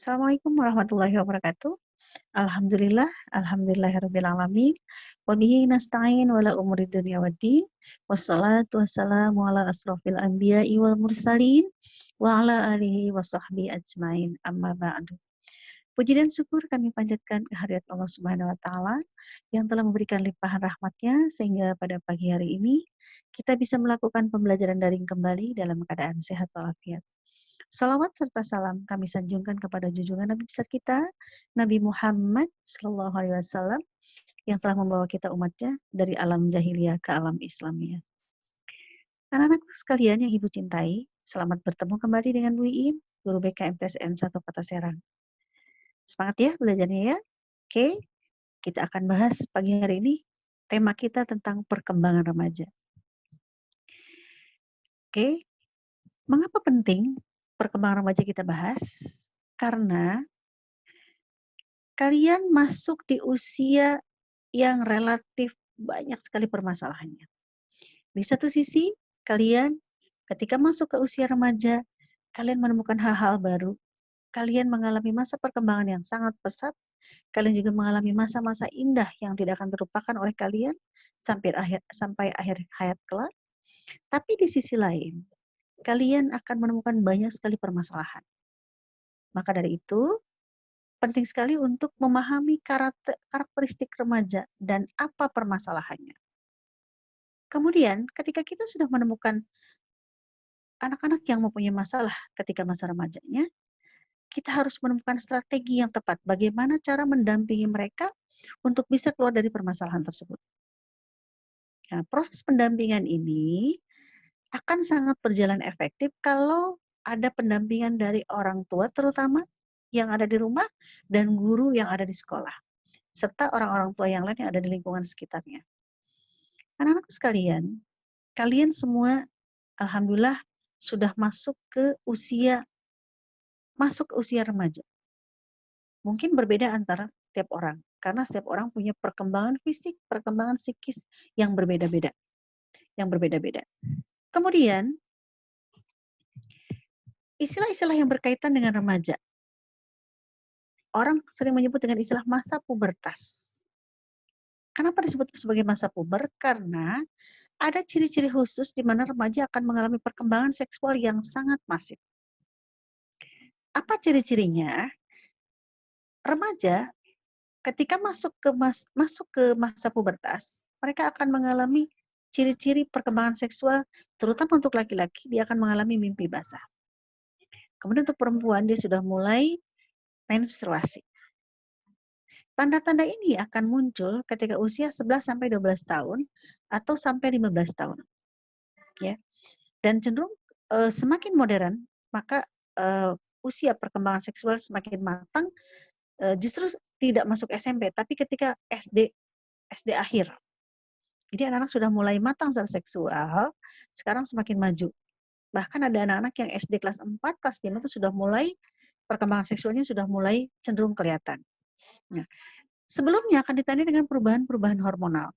Assalamualaikum warahmatullahi wabarakatuh. Alhamdulillah, alhamdulillahirabbil alamin. Wa bihi nasta'in wala umuri dunya waddin. Wassalatu wassalamu ala asrofil anbiya'i wal mursalin wa ala alihi wa sahbihi ajmain. Amma ba'du. Puji dan syukur kami panjatkan kehadirat Allah Subhanahu wa taala yang telah memberikan limpahan rahmatnya sehingga pada pagi hari ini kita bisa melakukan pembelajaran daring kembali dalam keadaan sehat walafiat. Salawat serta salam kami sanjungkan kepada junjungan Nabi besar kita, Nabi Muhammad Sallallahu Alaihi Wasallam, yang telah membawa kita umatnya dari alam jahiliyah ke alam Islamiyah. Anak-anakku sekalian yang Ibu cintai, selamat bertemu kembali dengan Bu Iin, Guru BK MTSN 1 Kota Serang. Semangat ya belajarnya ya. Oke, kita akan bahas pagi hari ini tema kita tentang perkembangan remaja. Oke, mengapa penting perkembangan remaja kita bahas? Karena kalian masuk di usia yang relatif banyak sekali permasalahannya. Di satu sisi, kalian ketika masuk ke usia remaja, kalian menemukan hal-hal baru, kalian mengalami masa perkembangan yang sangat pesat, kalian juga mengalami masa-masa indah yang tidak akan terlupakan oleh kalian sampai akhir hayat kelak. Tapi di sisi lain, kalian akan menemukan banyak sekali permasalahan. Maka dari itu, penting sekali untuk memahami karakteristik remaja dan apa permasalahannya. Kemudian, ketika kita sudah menemukan anak-anak yang mempunyai masalah ketika masa remajanya, kita harus menemukan strategi yang tepat bagaimana cara mendampingi mereka untuk bisa keluar dari permasalahan tersebut. Nah, proses pendampingan ini akan sangat berjalan efektif kalau ada pendampingan dari orang tua terutama yang ada di rumah dan guru yang ada di sekolah, serta orang-orang tua yang lain yang ada di lingkungan sekitarnya. Anak-anak sekalian, kalian semua alhamdulillah sudah masuk ke usia remaja. Mungkin berbeda antara tiap orang, karena setiap orang punya perkembangan fisik, perkembangan psikis yang berbeda-beda. Kemudian, istilah-istilah yang berkaitan dengan remaja. Orang sering menyebut dengan istilah masa pubertas. Kenapa disebut sebagai masa puber? Karena ada ciri-ciri khusus di mana remaja akan mengalami perkembangan seksual yang sangat masif. Apa ciri-cirinya? Remaja ketika masuk ke masa pubertas, mereka akan mengalami ciri-ciri perkembangan seksual, terutama untuk laki-laki, dia akan mengalami mimpi basah. Kemudian untuk perempuan, dia sudah mulai menstruasi. Tanda-tanda ini akan muncul ketika usia 11 sampai 12 tahun atau sampai 15 tahun. Ya. Dan cenderung semakin modern, maka usia perkembangan seksual semakin matang, justru tidak masuk SMP, tapi ketika SD akhir. Jadi anak-anak sudah mulai matang secara seksual, sekarang semakin maju. Bahkan ada anak-anak yang SD kelas 4, kelas 5 itu sudah mulai perkembangan seksualnya sudah mulai cenderung kelihatan. Nah, sebelumnya akan ditandai dengan perubahan-perubahan hormonal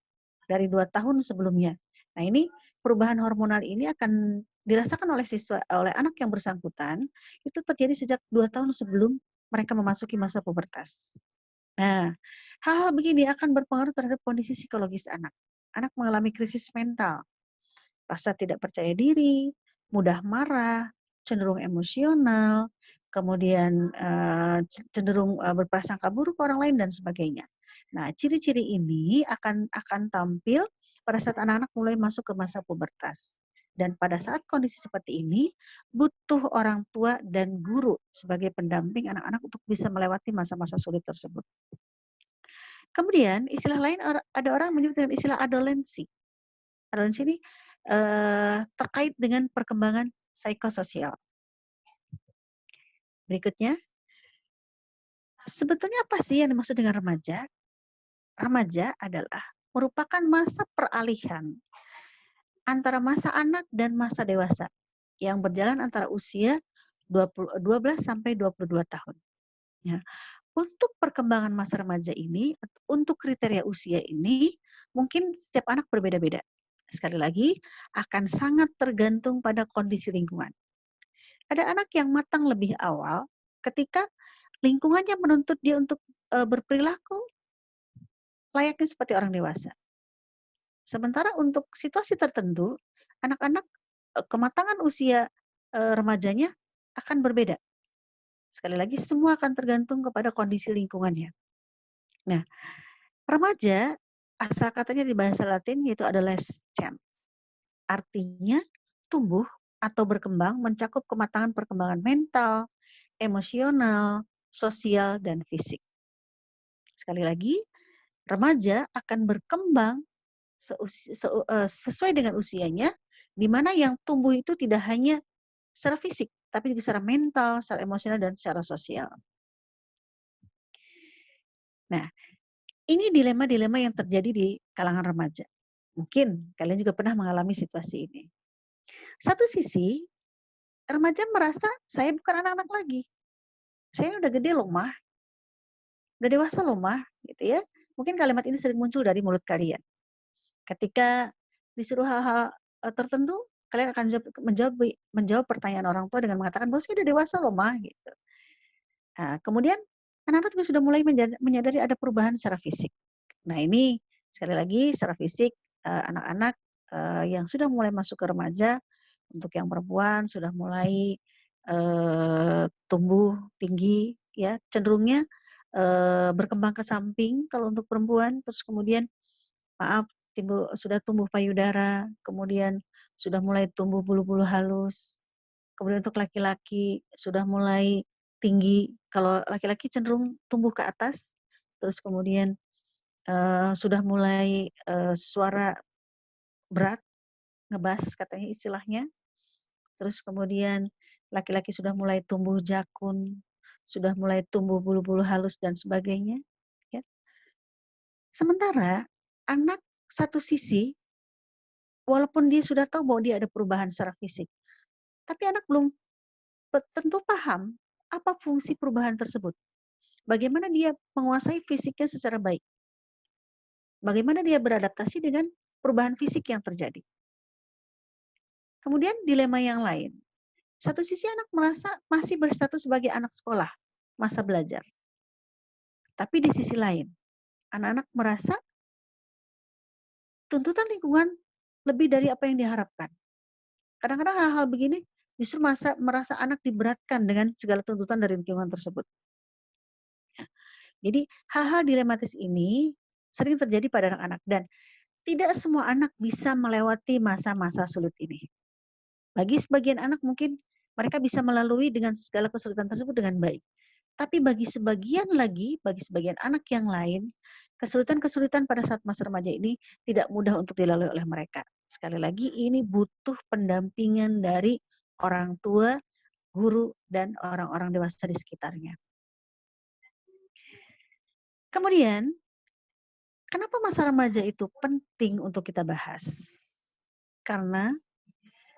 dari 2 tahun sebelumnya. Nah, ini perubahan hormonal ini akan dirasakan oleh anak yang bersangkutan itu terjadi sejak 2 tahun sebelum mereka memasuki masa pubertas. Nah, hal-hal begini akan berpengaruh terhadap kondisi psikologis anak. Anak mengalami krisis mental, rasa tidak percaya diri, mudah marah, cenderung emosional, kemudian cenderung berprasangka buruk ke orang lain dan sebagainya. Nah, ciri-ciri ini akan tampil pada saat anak-anak mulai masuk ke masa pubertas. Dan pada saat kondisi seperti ini, butuh orang tua dan guru sebagai pendamping anak-anak untuk bisa melewati masa-masa sulit tersebut. Kemudian istilah lain ada orang menyebut dengan istilah adolensi. Adolensi ini terkait dengan perkembangan psikososial. Berikutnya, sebetulnya apa sih yang dimaksud dengan remaja? Remaja adalah merupakan masa peralihan antara masa anak dan masa dewasa yang berjalan antara usia 12 sampai 22 tahun. Ya. Untuk perkembangan masa remaja ini, untuk kriteria usia ini, mungkin setiap anak berbeda-beda. Sekali lagi, akan sangat tergantung pada kondisi lingkungan. Ada anak yang matang lebih awal ketika Lingkungannya menuntut dia untuk, berperilaku layaknya seperti orang dewasa. Sementara untuk situasi tertentu, anak-anak, kematangan usia, remajanya akan berbeda. Sekali lagi semua akan tergantung kepada kondisi lingkungannya. Nah, remaja asal katanya di bahasa Latin yaitu adolescent, artinya tumbuh atau berkembang mencakup kematangan perkembangan mental, emosional, sosial, dan fisik. Sekali lagi, remaja akan berkembang sesuai dengan usianya, di mana yang tumbuh itu tidak hanya secara fisik, tapi juga secara mental, secara emosional, dan secara sosial. Nah, ini dilema-dilema yang terjadi di kalangan remaja. Mungkin kalian juga pernah mengalami situasi ini. Satu sisi, remaja merasa saya bukan anak-anak lagi. Saya udah gede loh mah, udah dewasa loh mah, gitu ya. Mungkin kalimat ini sering muncul dari mulut kalian. Ketika disuruh hal-hal tertentu, kalian akan menjawab pertanyaan orang tua dengan mengatakan bahwa saya udah dewasa loh mah, gitu. Nah, kemudian anak-anak juga sudah mulai menyadari ada perubahan secara fisik. Nah, ini sekali lagi secara fisik anak-anak yang sudah mulai masuk ke remaja, untuk yang perempuan sudah mulai tumbuh tinggi, ya cenderungnya berkembang ke samping kalau untuk perempuan, terus kemudian maaf sudah tumbuh payudara, kemudian sudah mulai tumbuh bulu-bulu halus. Kemudian untuk laki-laki sudah mulai tinggi, kalau laki-laki cenderung tumbuh ke atas, terus kemudian sudah mulai suara berat, ngebas katanya istilahnya. Terus kemudian laki-laki sudah mulai tumbuh jakun, sudah mulai tumbuh bulu-bulu halus dan sebagainya, ya. Sementara anak satu sisi, walaupun dia sudah tahu bahwa dia ada perubahan secara fisik, tapi anak belum tentu paham apa fungsi perubahan tersebut. Bagaimana dia menguasai fisiknya secara baik. Bagaimana dia beradaptasi dengan perubahan fisik yang terjadi. Kemudian dilema yang lain. Satu sisi anak merasa masih berstatus sebagai anak sekolah, masa belajar. Tapi di sisi lain, anak-anak merasa tuntutan lingkungan lebih dari apa yang diharapkan. Kadang-kadang hal-hal begini justru merasa anak diberatkan dengan segala tuntutan dari lingkungan tersebut. Jadi hal-hal dilematis ini sering terjadi pada anak-anak dan tidak semua anak bisa melewati masa-masa sulit ini. Bagi sebagian anak mungkin mereka bisa melalui dengan segala kesulitan tersebut dengan baik. Tapi bagi sebagian lagi, bagi sebagian anak yang lain, kesulitan-kesulitan pada saat masa remaja ini tidak mudah untuk dilalui oleh mereka. Sekali lagi ini butuh pendampingan dari orang tua, guru, dan orang-orang dewasa di sekitarnya. Kemudian, kenapa masa remaja itu penting untuk kita bahas? Karena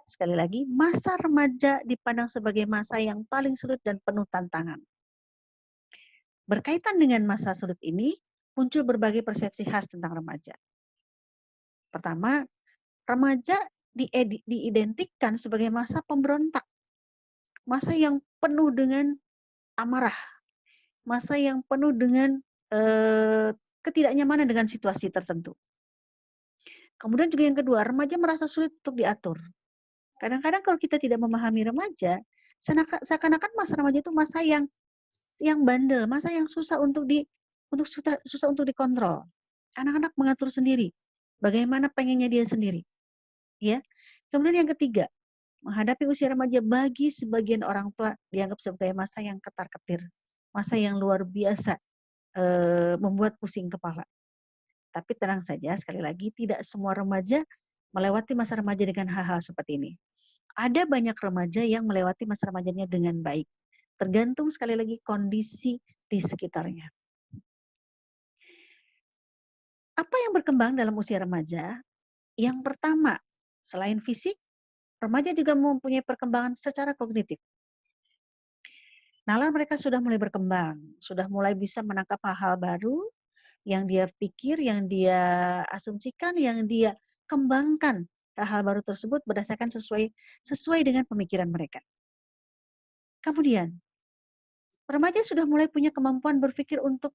sekali lagi, masa remaja dipandang sebagai masa yang paling sulit dan penuh tantangan. Berkaitan dengan masa sulit ini, muncul berbagai persepsi khas tentang remaja. Pertama, remaja diidentikan sebagai masa pemberontak, masa yang penuh dengan amarah, masa yang penuh dengan ketidaknyamanan dengan situasi tertentu. Kemudian juga yang kedua, remaja merasa sulit untuk diatur. Kadang-kadang kalau kita tidak memahami remaja, seakan-akan masa remaja itu masa yang bandel, masa yang susah untuk dikontrol. Anak-anak mengatur sendiri, bagaimana pengennya dia sendiri, ya. Kemudian yang ketiga, menghadapi usia remaja bagi sebagian orang tua dianggap sebagai masa yang ketar-ketir, masa yang luar biasa, membuat pusing kepala. Tapi tenang saja, sekali lagi tidak semua remaja melewati masa remaja dengan hal-hal seperti ini. Ada banyak remaja yang melewati masa remajanya dengan baik. Tergantung sekali lagi kondisi di sekitarnya. Apa yang berkembang dalam usia remaja? Yang pertama, selain fisik, remaja juga mempunyai perkembangan secara kognitif. Nalar mereka sudah mulai berkembang, sudah mulai bisa menangkap hal-hal baru yang dia pikir, yang dia asumsikan, yang dia kembangkan hal-hal baru tersebut berdasarkan sesuai dengan pemikiran mereka. Kemudian, Remaja sudah mulai punya kemampuan berpikir untuk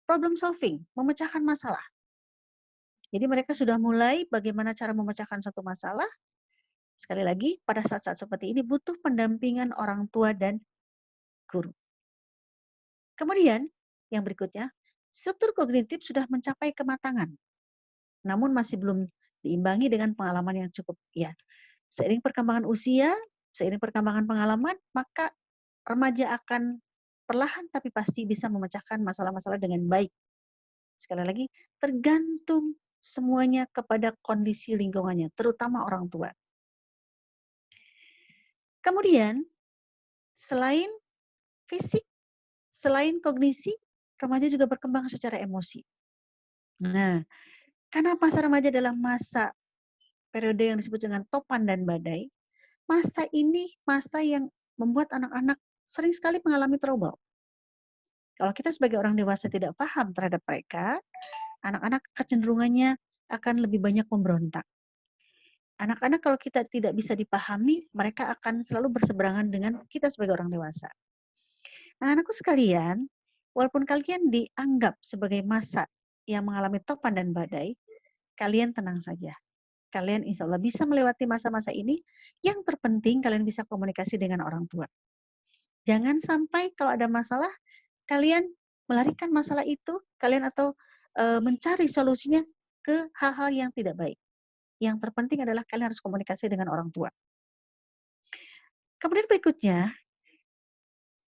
problem solving, memecahkan masalah. Jadi mereka sudah mulai bagaimana cara memecahkan suatu masalah. Sekali lagi, pada saat-saat seperti ini butuh pendampingan orang tua dan guru. Kemudian, yang berikutnya, struktur kognitif sudah mencapai kematangan, namun masih belum diimbangi dengan pengalaman yang cukup. Ya, seiring perkembangan usia, seiring perkembangan pengalaman, maka remaja akan perlahan tapi pasti bisa memecahkan masalah-masalah dengan baik. Sekali lagi, tergantung semuanya kepada kondisi lingkungannya, terutama orang tua. Kemudian, selain fisik, selain kognisi, remaja juga berkembang secara emosi. Nah, karena masa remaja adalah masa periode yang disebut dengan topan dan badai, masa ini masa yang membuat anak-anak sering sekali mengalami trouble. Kalau kita sebagai orang dewasa tidak paham terhadap mereka, anak-anak kecenderungannya akan lebih banyak memberontak. Anak-anak kalau kita tidak bisa dipahami, mereka akan selalu berseberangan dengan kita sebagai orang dewasa. Anak-anakku sekalian, walaupun kalian dianggap sebagai masa yang mengalami topan dan badai, kalian tenang saja. Kalian insya Allah bisa melewati masa-masa ini. Yang terpenting kalian bisa komunikasi dengan orang tua. Jangan sampai kalau ada masalah, kalian melarikan masalah itu, kalian atau mencari solusinya ke hal-hal yang tidak baik. Yang terpenting adalah kalian harus komunikasi dengan orang tua. Kemudian berikutnya,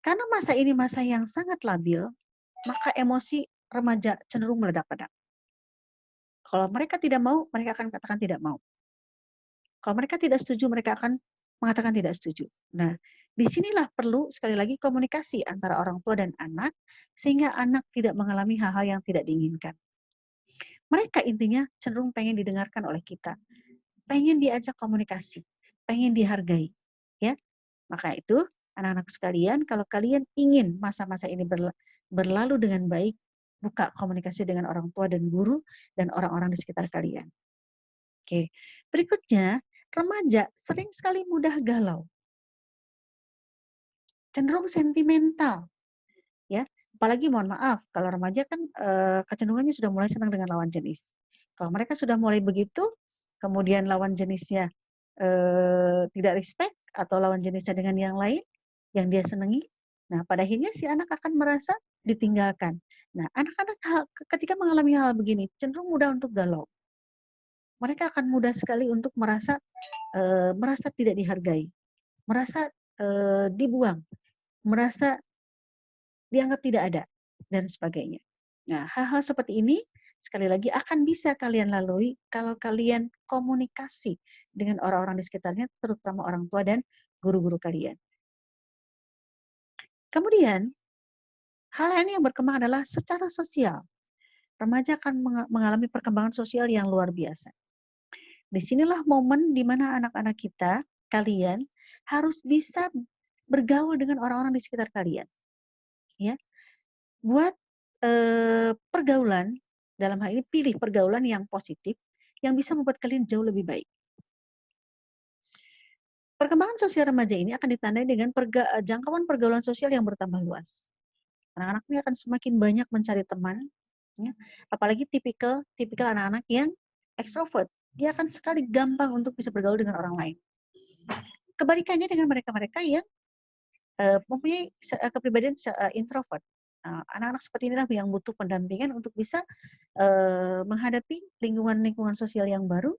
karena masa ini masa yang sangat labil, maka emosi remaja cenderung meledak-ledak. Kalau mereka tidak mau, mereka akan katakan tidak mau. Kalau mereka tidak setuju, mereka akan mengatakan tidak setuju. Nah, disinilah perlu sekali lagi komunikasi antara orang tua dan anak, sehingga anak tidak mengalami hal-hal yang tidak diinginkan. Mereka intinya cenderung pengen didengarkan oleh kita, pengen diajak komunikasi, pengen dihargai. Ya, maka itu anak-anak sekalian, kalau kalian ingin masa-masa ini berlalu dengan baik, buka komunikasi dengan orang tua dan guru dan orang-orang di sekitar kalian. Oke, berikutnya remaja sering sekali mudah galau, cenderung sentimental, ya. Apalagi mohon maaf, kalau remaja kan kecenderungannya sudah mulai senang dengan lawan jenis. Kalau mereka sudah mulai begitu, kemudian lawan jenisnya tidak respect atau lawan jenisnya dengan yang lain yang dia senangi, nah pada akhirnya si anak akan merasa ditinggalkan. Nah, anak-anak ketika mengalami hal begini cenderung mudah untuk galau. Mereka akan mudah sekali untuk merasa tidak dihargai, merasa dibuang, merasa dianggap tidak ada, dan sebagainya. Nah, hal-hal seperti ini sekali lagi akan bisa kalian lalui kalau kalian komunikasi dengan orang-orang di sekitarnya, terutama orang tua dan guru-guru kalian. Kemudian, hal lain yang berkembang adalah secara sosial. Remaja akan mengalami perkembangan sosial yang luar biasa. Disinilah momen di mana anak-anak kita, kalian, harus bisa bergaul dengan orang-orang di sekitar kalian. Ya, buat pergaulan, dalam hal ini pilih pergaulan yang positif, yang bisa membuat kalian jauh lebih baik. Perkembangan sosial remaja ini akan ditandai dengan jangkauan pergaulan sosial yang bertambah luas. Anak-anak ini akan semakin banyak mencari teman, ya, apalagi tipikal anak-anak yang ekstrovert. Dia akan sekali gampang untuk bisa bergaul dengan orang lain. Kebalikannya dengan mereka-mereka yang mempunyai kepribadian introvert. Anak-anak seperti inilah yang butuh pendampingan untuk bisa menghadapi lingkungan-lingkungan sosial yang baru,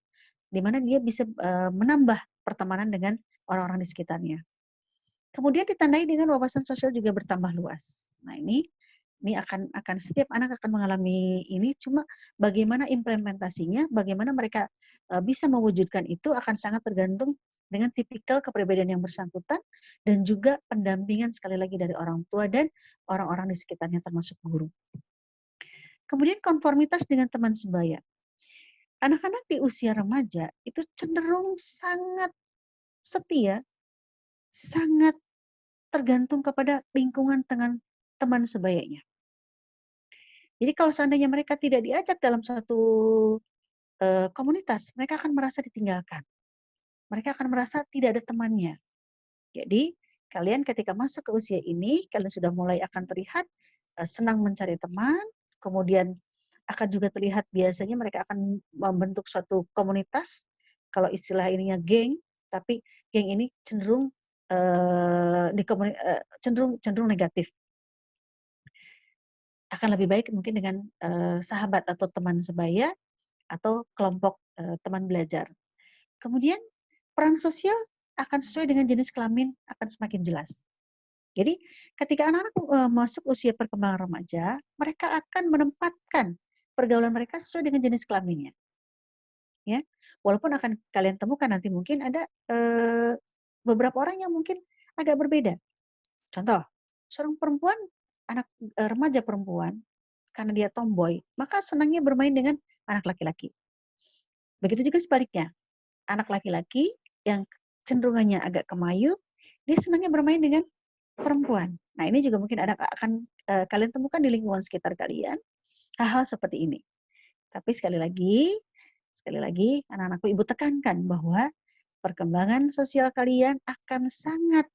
di mana dia bisa menambah pertemanan dengan orang-orang di sekitarnya. Kemudian ditandai dengan wawasan sosial juga bertambah luas. Nah, ini akan setiap anak akan mengalami ini, cuma bagaimana implementasinya, bagaimana mereka bisa mewujudkan itu akan sangat tergantung dengan tipikal kepribadian yang bersangkutan dan juga pendampingan sekali lagi dari orang tua dan orang-orang di sekitarnya termasuk guru. Kemudian konformitas dengan teman sebaya. Anak-anak di usia remaja itu cenderung sangat setia, sangat tergantung kepada lingkungan dengan teman sebayanya. Jadi kalau seandainya mereka tidak diajak dalam satu komunitas, mereka akan merasa ditinggalkan. Mereka akan merasa tidak ada temannya. Jadi kalian ketika masuk ke usia ini, kalian sudah mulai akan terlihat senang mencari teman, kemudian akan juga terlihat biasanya mereka akan membentuk suatu komunitas, kalau istilah ininya geng, tapi geng ini cenderung cenderung negatif. Akan lebih baik mungkin dengan sahabat atau teman sebaya atau kelompok teman belajar. Kemudian peran sosial akan sesuai dengan jenis kelamin akan semakin jelas. Jadi ketika anak-anak masuk usia perkembangan remaja, mereka akan menempatkan pergaulan mereka sesuai dengan jenis kelaminnya. Ya, walaupun akan kalian temukan nanti mungkin ada beberapa orang yang mungkin agak berbeda. Contoh, seorang perempuan, anak remaja perempuan, karena dia tomboy, maka senangnya bermain dengan anak laki-laki. Begitu juga sebaliknya, anak laki-laki yang cenderungannya agak kemayu, dia senangnya bermain dengan perempuan. Nah, ini juga mungkin akan kalian temukan di lingkungan sekitar kalian, hal-hal seperti ini. Tapi sekali lagi, anak-anakku ibu tekankan bahwa perkembangan sosial kalian akan sangat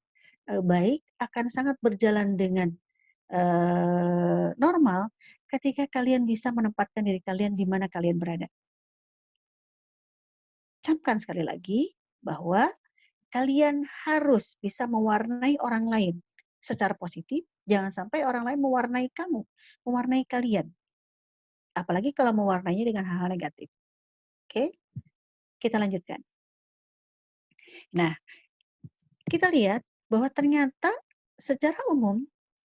baik, akan sangat berjalan dengan normal ketika kalian bisa menempatkan diri kalian di mana kalian berada. Camkan sekali lagi bahwa kalian harus bisa mewarnai orang lain secara positif, jangan sampai orang lain mewarnai kamu, mewarnai kalian. Apalagi kalau mewarnainya dengan hal-hal negatif. Oke, kita lanjutkan. Nah, kita lihat bahwa ternyata secara umum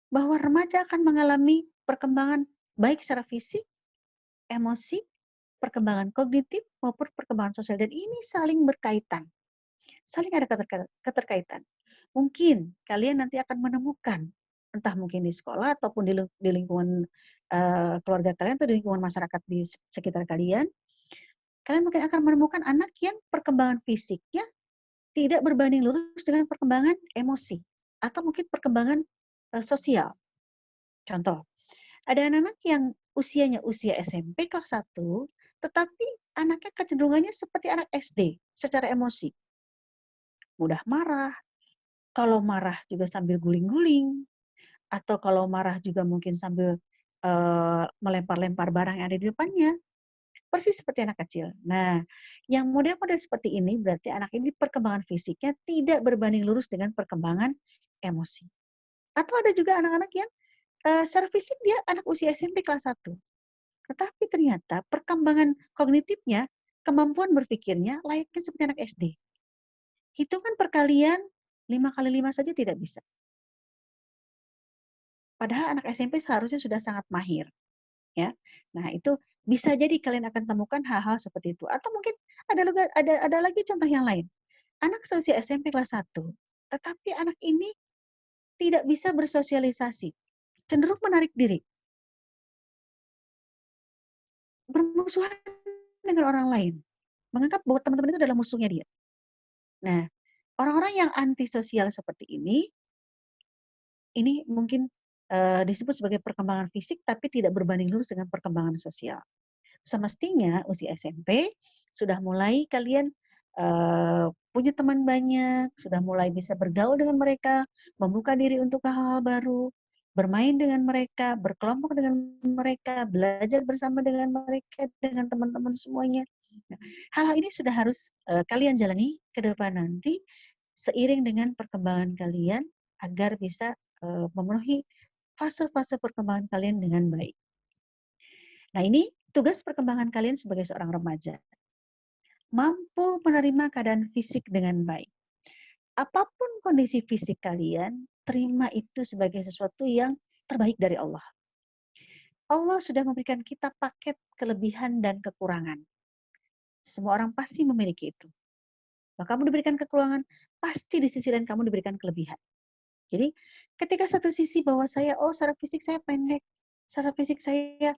bahwa remaja akan mengalami perkembangan baik secara fisik, emosi, perkembangan kognitif maupun perkembangan sosial, dan ini saling berkaitan. Saling ada keterkaitan. Mungkin kalian nanti akan menemukan, entah mungkin di sekolah ataupun di lingkungan keluarga kalian atau di lingkungan masyarakat di sekitar kalian, kalian mungkin akan menemukan anak yang perkembangan fisiknya tidak berbanding lurus dengan perkembangan emosi atau mungkin perkembangan sosial. Contoh, ada anak-anak yang usianya usia SMP kelas 1, tetapi anaknya kecenderungannya seperti anak SD secara emosi. Mudah marah, kalau marah juga sambil guling-guling, atau kalau marah juga mungkin sambil melempar-lempar barang yang ada di depannya. Persis seperti anak kecil. Nah, yang model-model seperti ini berarti anak ini perkembangan fisiknya tidak berbanding lurus dengan perkembangan emosi. Atau ada juga anak-anak yang secara fisik dia anak usia SMP kelas 1. Tetapi ternyata perkembangan kognitifnya, kemampuan berpikirnya layaknya seperti anak SD. Hitungan perkalian 5 kali 5 saja tidak bisa. Padahal anak SMP seharusnya sudah sangat mahir, ya. Nah, itu bisa jadi kalian akan temukan hal-hal seperti itu. Atau mungkin ada lagi contoh yang lain. Anak seusia SMP kelas 1, tetapi anak ini tidak bisa bersosialisasi, cenderung menarik diri, bermusuhan dengan orang lain, menganggap bahwa teman-teman itu adalah musuhnya dia. Nah, orang-orang yang antisosial seperti ini mungkin disebut sebagai perkembangan fisik tapi tidak berbanding lurus dengan perkembangan sosial. Semestinya usia SMP sudah mulai kalian punya teman banyak, sudah mulai bisa bergaul dengan mereka, membuka diri untuk hal-hal baru, bermain dengan mereka, berkelompok dengan mereka, belajar bersama dengan mereka, dengan teman-teman semuanya. Nah, hal-hal ini sudah harus kalian jalani ke depan nanti seiring dengan perkembangan kalian agar bisa memenuhi fase-fase perkembangan kalian dengan baik. Nah, ini tugas perkembangan kalian sebagai seorang remaja. Mampu menerima keadaan fisik dengan baik. Apapun kondisi fisik kalian, terima itu sebagai sesuatu yang terbaik dari Allah. Allah sudah memberikan kita paket kelebihan dan kekurangan. Semua orang pasti memiliki itu. Kalau kamu diberikan kekurangan, pasti di sisi lain kamu diberikan kelebihan. Jadi, ketika satu sisi bahwa saya, secara fisik saya pendek, secara fisik saya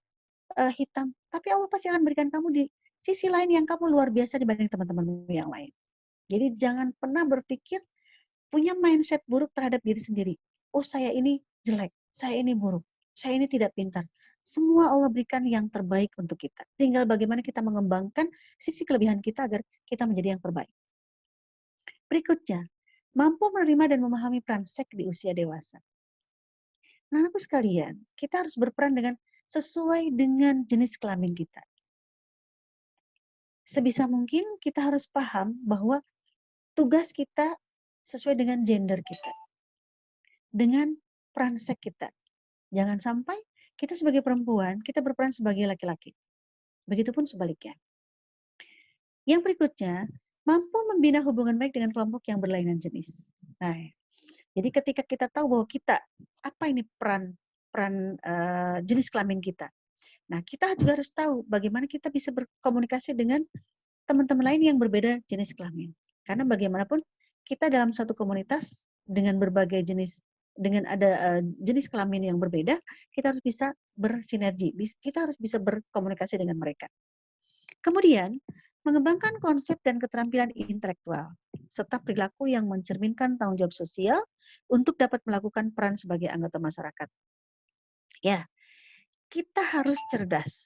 hitam, tapi Allah pasti akan berikan kamu di sisi lain yang kamu luar biasa dibanding teman-temanmu yang lain. Jadi jangan pernah berpikir punya mindset buruk terhadap diri sendiri. Oh, saya ini jelek, saya ini buruk, saya ini tidak pintar. Semua Allah berikan yang terbaik untuk kita. Tinggal bagaimana kita mengembangkan sisi kelebihan kita agar kita menjadi yang terbaik. Berikutnya, mampu menerima dan memahami peran seks di usia dewasa. Nah, anakku sekalian, kita harus berperan dengan sesuai dengan jenis kelamin kita. Sebisa mungkin kita harus paham bahwa tugas kita sesuai dengan gender kita, dengan peran seks kita. Jangan sampai kita sebagai perempuan, kita berperan sebagai laki-laki. Begitupun sebaliknya. Yang berikutnya, mampu membina hubungan baik dengan kelompok yang berlainan jenis. Nah, jadi ketika kita tahu bahwa kita, apa ini peran jenis kelamin kita. Nah, kita juga harus tahu bagaimana kita bisa berkomunikasi dengan teman-teman lain yang berbeda jenis kelamin. Karena bagaimanapun kita dalam satu komunitas dengan berbagai jenis, dengan ada jenis kelamin yang berbeda, kita harus bisa bersinergi, kita harus bisa berkomunikasi dengan mereka. Kemudian, mengembangkan konsep dan keterampilan intelektual, serta perilaku yang mencerminkan tanggung jawab sosial untuk dapat melakukan peran sebagai anggota masyarakat. Ya, kita harus cerdas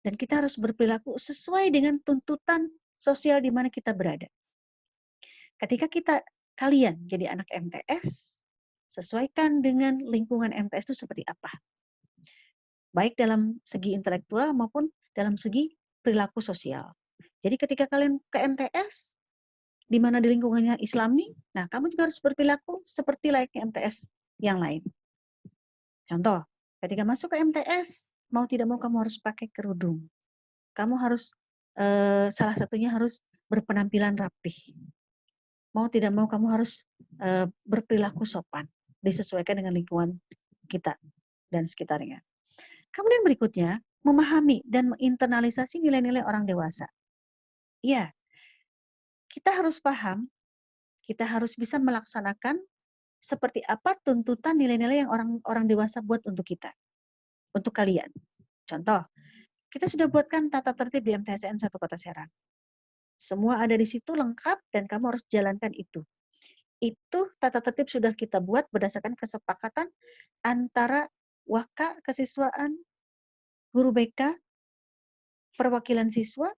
dan kita harus berperilaku sesuai dengan tuntutan sosial di mana kita berada. Ketika kalian jadi anak MTS, sesuaikan dengan lingkungan MTS itu seperti apa. Baik dalam segi intelektual maupun dalam segi perilaku sosial. Jadi ketika kalian ke MTS, di mana di lingkungannya Islami, nah kamu juga harus berperilaku seperti layaknya MTS yang lain. Contoh, ketika masuk ke MTS, mau tidak mau kamu harus pakai kerudung. Kamu harus, salah satunya harus berpenampilan rapih. Mau tidak mau kamu harus berperilaku sopan, disesuaikan dengan lingkungan kita dan sekitarnya. Kemudian berikutnya, memahami dan menginternalisasi nilai-nilai orang dewasa. Iya, kita harus paham, kita harus bisa melaksanakan seperti apa tuntutan nilai-nilai yang orang dewasa buat untuk kita, untuk kalian. Contoh, kita sudah buatkan tata tertib di MTSN satu Kota Serang. Semua ada di situ lengkap dan kamu harus jalankan itu. Itu tata tertib sudah kita buat berdasarkan kesepakatan antara Waka kesiswaan, guru BK, perwakilan siswa,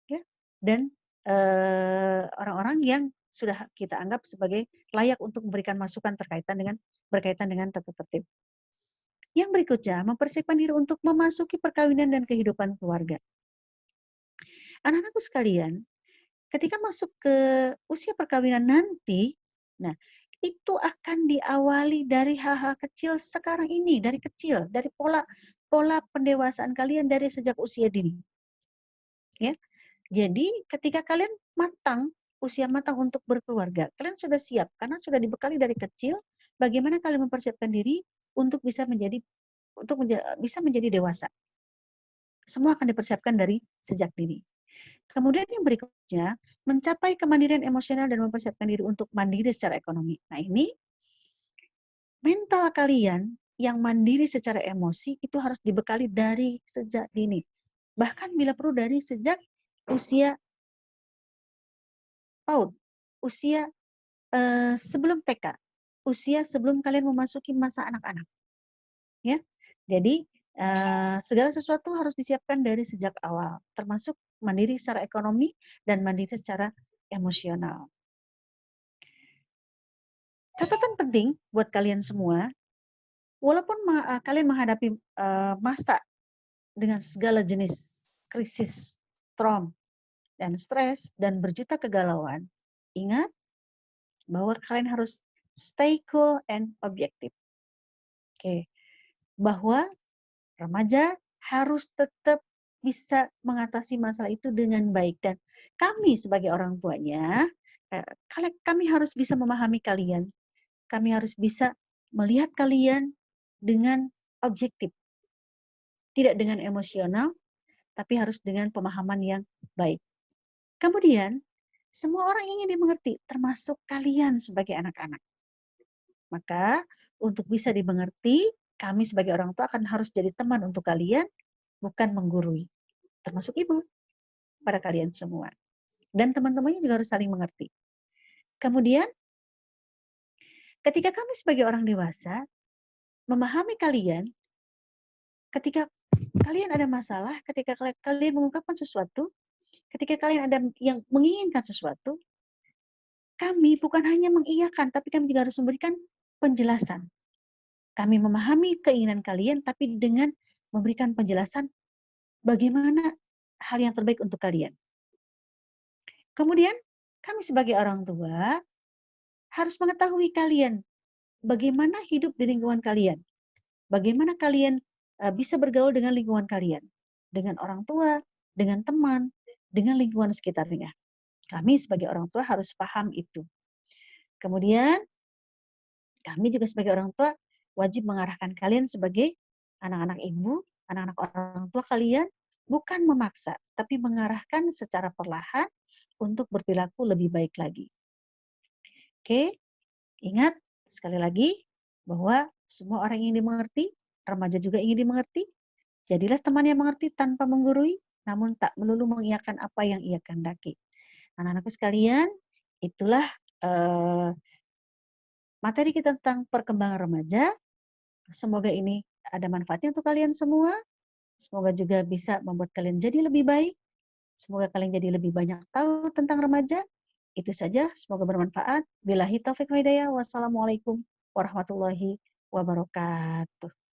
ya, dan orang-orang yang sudah kita anggap sebagai layak untuk memberikan masukan berkaitan dengan tata tertib. Yang berikutnya, mempersiapkan diri untuk memasuki perkawinan dan kehidupan keluarga. Anak-anakku sekalian, ketika masuk ke usia perkawinan nanti, nah, itu akan diawali dari hal-hal kecil sekarang ini, dari kecil, dari pola pendewasaan kalian dari sejak usia dini. Ya. Jadi ketika kalian usia matang untuk berkeluarga, kalian sudah siap karena sudah dibekali dari kecil bagaimana kalian mempersiapkan diri untuk bisa menjadi dewasa. Semua akan dipersiapkan dari sejak dini. Kemudian yang berikutnya, mencapai kemandirian emosional dan mempersiapkan diri untuk mandiri secara ekonomi. Nah, ini mental kalian yang mandiri secara emosi itu harus dibekali dari sejak dini. Bahkan bila perlu dari sejak usia PAUD, usia sebelum TK, usia sebelum kalian memasuki masa anak-anak. Ya. Jadi segala sesuatu harus disiapkan dari sejak awal, termasuk mandiri secara ekonomi dan mandiri secara emosional. Catatan penting buat kalian semua, walaupun kalian menghadapi masa dengan segala jenis krisis, trauma, dan stres, dan berjuta kegalauan, ingat bahwa kalian harus stay cool and objective. Oke, bahwa remaja harus tetap bisa mengatasi masalah itu dengan baik. Dan kami sebagai orang tuanya, kami harus bisa memahami kalian. Kami harus bisa melihat kalian dengan objektif. Tidak dengan emosional, tapi harus dengan pemahaman yang baik. Kemudian, semua orang ingin dimengerti, termasuk kalian sebagai anak-anak. Maka, untuk bisa dimengerti, kami sebagai orang tua akan harus jadi teman untuk kalian, bukan menggurui. Termasuk ibu, pada kalian semua. Dan teman-temannya juga harus saling mengerti. Kemudian, ketika kami sebagai orang dewasa, memahami kalian, ketika kalian ada masalah, ketika kalian mengungkapkan sesuatu, ketika kalian ada yang menginginkan sesuatu, kami bukan hanya mengiyakan, tapi kami juga harus memberikan penjelasan. Kami memahami keinginan kalian, tapi dengan memberikan penjelasan bagaimana hal yang terbaik untuk kalian. Kemudian, kami sebagai orang tua harus mengetahui kalian, bagaimana hidup di lingkungan kalian. Bagaimana kalian bisa bergaul dengan lingkungan kalian, dengan orang tua, dengan teman, dengan lingkungan sekitarnya. Kami sebagai orang tua harus paham itu. Kemudian, kami juga sebagai orang tua wajib mengarahkan kalian sebagai anak-anak ibu, anak-anak orang tua kalian, bukan memaksa, tapi mengarahkan secara perlahan untuk berperilaku lebih baik lagi. Oke, ingat sekali lagi bahwa semua orang ingin dimengerti, remaja juga ingin dimengerti. Jadilah teman yang mengerti tanpa menggurui, namun tak melulu mengiyakan apa yang ia kehendaki. Anak-anakku sekalian, itulah materi kita tentang perkembangan remaja. Semoga ini ada manfaatnya untuk kalian semua. Semoga juga bisa membuat kalian jadi lebih baik. Semoga kalian jadi lebih banyak tahu tentang remaja. Itu saja, semoga bermanfaat. Billahi taufiq wa hidayah. Wassalamualaikum warahmatullahi wabarakatuh.